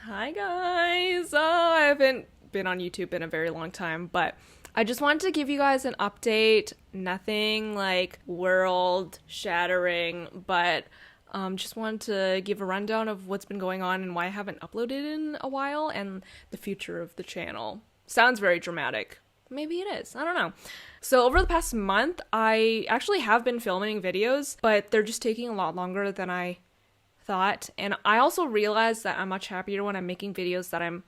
Hi guys! I haven't been on YouTube in a very long time, but I just wanted to give you guys an update. Nothing like world shattering, but just wanted to give a rundown of what's been going on and why I haven't uploaded in a while and the future of the channel. Sounds very dramatic. Maybe it is. I don't know. So over the past month, I actually have been filming videos, but they're just taking a lot longer than I thought. And I also realized that I'm much happier when I'm making videos that I'm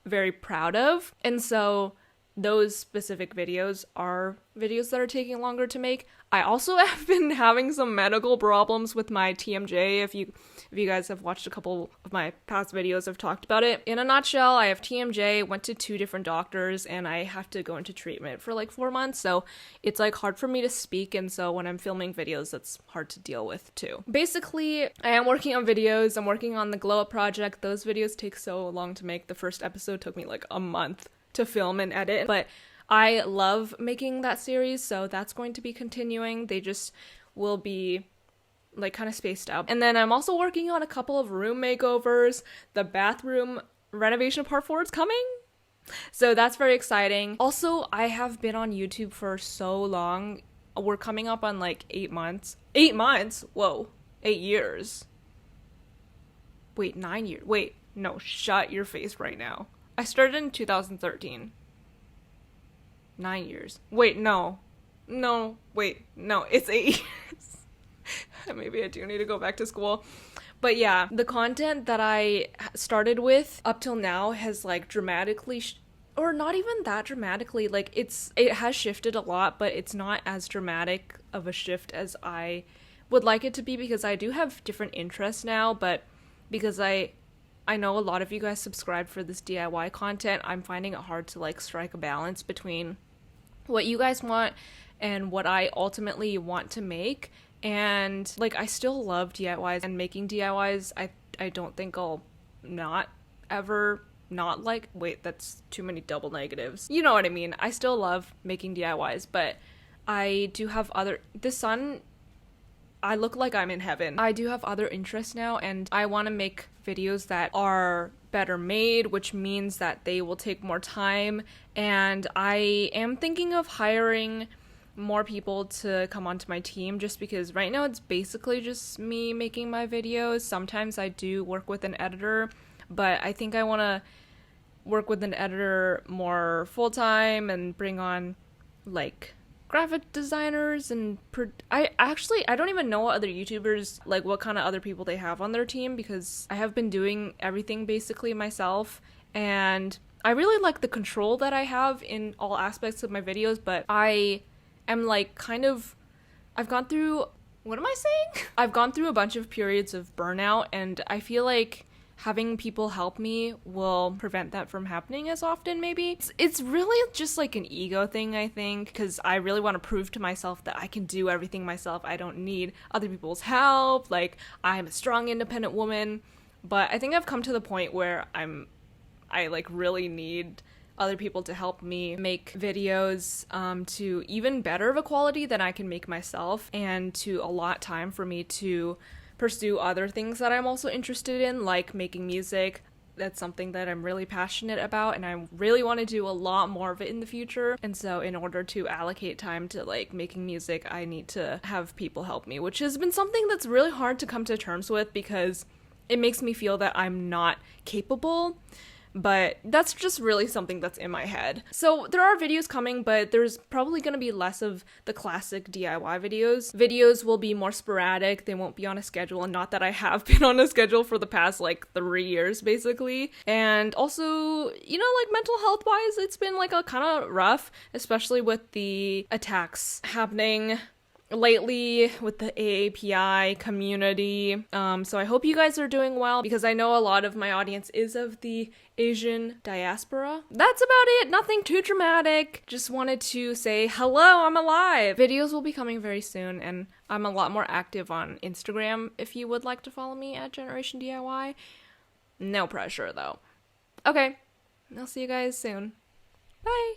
very proud of. And so those specific videos are videos that are taking longer to make. I also have been having some medical problems with my TMJ. If you guys have watched a couple of my past videos, I've talked about it. In a nutshell, I have TMJ, went to 2 different doctors, and I have to go into treatment for like 4 months. So it's like hard for me to speak, and so when I'm filming videos, that's hard to deal with too. Basically, I am working on videos. I'm working on the Glow Up project. Those videos take so long to make. The first episode took me like a month to film and edit, but I love making that series, so that's going to be continuing. They just will be like kind of spaced out. And then I'm also working on a couple of room makeovers. The bathroom renovation part 4 is coming, so that's very exciting. Also, I have been on YouTube for so long. We're coming up on like 8 months. 8 months? Whoa. 8 years. Wait, 9 years. Wait, no, shut your face right now. I started in 2013. 9 years. Wait, no. No, wait, no, it's 8 years. Maybe I do need to go back to school. But yeah, the content that I started with up till now has like dramatically, or not even that dramatically, like it has shifted a lot, but it's not as dramatic of a shift as I would like it to be, because I do have different interests now, but because I know a lot of you guys subscribe for this DIY content, I'm finding it hard to like strike a balance between what you guys want and what I ultimately want to make. And like, I still love DIYs and making DIYs. I don't think I'll not ever not like, wait, that's too many double negatives. You know what I mean? I still love making DIYs, but I do have I look like I'm in heaven. I do have other interests now, and I want to make videos that are better made, which means that they will take more time. And I am thinking of hiring more people to come onto my team, just because right now it's basically just me making my videos. Sometimes I do work with an editor, but I think I want to work with an editor more full-time and bring on like graphic designers and I don't even know what other YouTubers, like what kind of other people they have on their team, because I have been doing everything basically myself, and I really like the control that I have in all aspects of my videos. But I am like I've gone through, what am I saying? I've gone through a bunch of periods of burnout, and I feel like having people help me will prevent that from happening as often, maybe. It's really just like an ego thing, I think, because I really want to prove to myself that I can do everything myself. I don't need other people's help. Like, I'm a strong, independent woman. But I think I've come to the point where I like really need other people to help me make videos to even better of a quality than I can make myself, and to allot time for me to pursue other things that I'm also interested in, like making music. That's something that I'm really passionate about, and I really want to do a lot more of it in the future. And so in order to allocate time to like making music, I need to have people help me, which has been something that's really hard to come to terms with, because it makes me feel that I'm not capable. But that's just really something that's in my head. So there are videos coming, but there's probably going to be less of the classic DIY videos. Videos will be more sporadic. They won't be on a schedule, and not that I have been on a schedule for the past like 3 years basically. And also, you know, like mental health wise, it's been like a kind of rough, especially with the attacks happening lately with the AAPI community. So I hope you guys are doing well, because I know a lot of my audience is of the Asian diaspora. That's about it. Nothing too dramatic. Just wanted to say hello, I'm alive. Videos will be coming very soon, and I'm a lot more active on Instagram if you would like to follow me at JENerationDIY. No pressure though. Okay, I'll see you guys soon. Bye.